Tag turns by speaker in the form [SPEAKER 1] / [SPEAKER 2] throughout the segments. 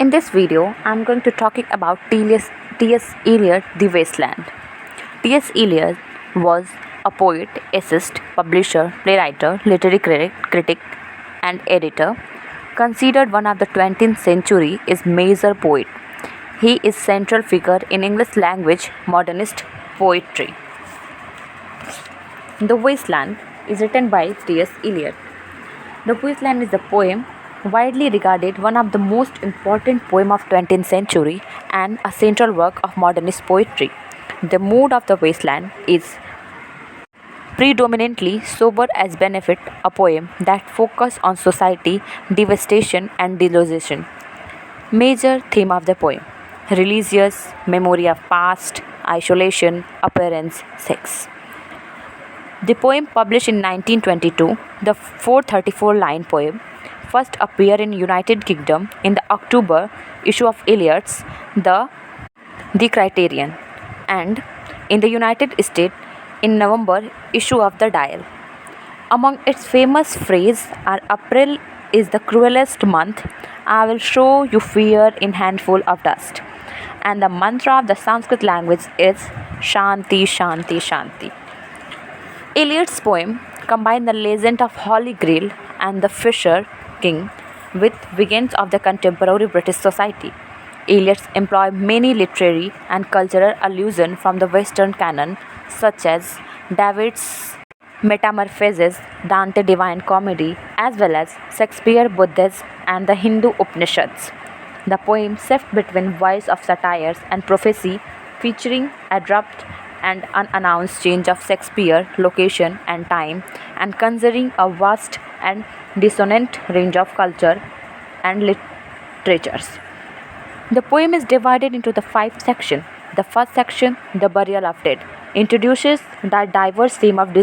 [SPEAKER 1] In this video, I'm going to talking about T.S. Eliot, The Wasteland. T.S. Eliot was a poet, essayist, publisher, playwright, literary critic, and editor, considered one of the 20th century's major poet. He is central figure in English language modernist poetry. The Wasteland is written by T.S. Eliot. The Wasteland is a poem widely regarded one of the most important poems of 20th century and a central work of modernist poetry. The mood of the Wasteland is predominantly sober as benefit, a poem that focuses on society, devastation and desolation. Major theme of the poem: religious, memory of past, isolation, appearance, sex. The poem, published in 1922, the 434-line poem, first appeared in United Kingdom in the October issue of Eliot's The Criterion, and in the United States in November issue of the Dial. Among its famous phrases are "April is the cruelest month," "I will show you fear in handful of dust," and the mantra of the Sanskrit language is Shanti, Shanti, Shanti. Eliot's poem combined the legend of Holy Grail and the Fisher King with vignettes of the contemporary British society. Eliot employed many literary and cultural allusions from the Western canon, such as David's Metamorphoses, Dante's Divine Comedy, as well as Shakespeare, Buddhism, and the Hindu Upanishads. The poem shifts between voice of satires and prophecy, featuring abrupt and unannounced change of Shakespeare, location, and time, and conjuring a vast and dissonant range of culture and literatures. The poem is divided into the 5 sections. The first section, The Burial of Dead, introduces the diverse theme of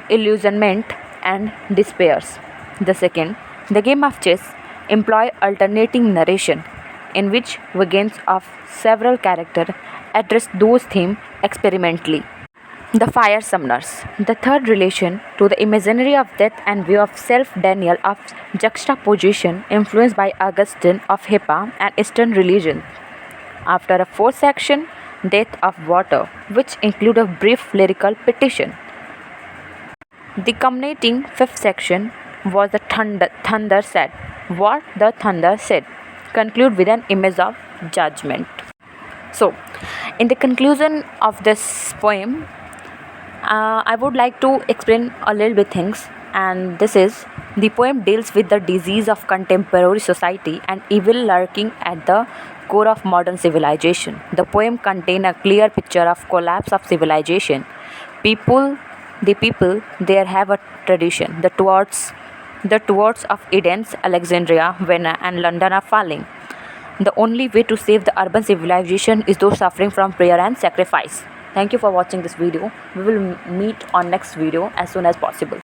[SPEAKER 1] disillusionment and despairs. The second, The Game of Chess, employ alternating narration, in which vignettes of several characters address those themes experimentally. The Fire Summoners, the third, relation to the imaginary of death and view of self-denial of juxtaposition influenced by Augustine of Hippo and Eastern religion. After a fourth section, Death of Water, which include a brief lyrical petition. The culminating fifth section was the Thunder Said. What the Thunder Said, conclude with an image of judgment. So, in the conclusion of this poem, I would like to explain a little bit things, and this is: the poem deals with the disease of contemporary society and evil lurking at the core of modern civilization. The poem contains a clear picture of collapse of civilization. The people there have a tradition. The towards of Athens, Alexandria, Vienna, and London are falling. The only way to save the urban civilization is those suffering from prayer and sacrifice. Thank you for watching this video. We will meet on next video as soon as possible.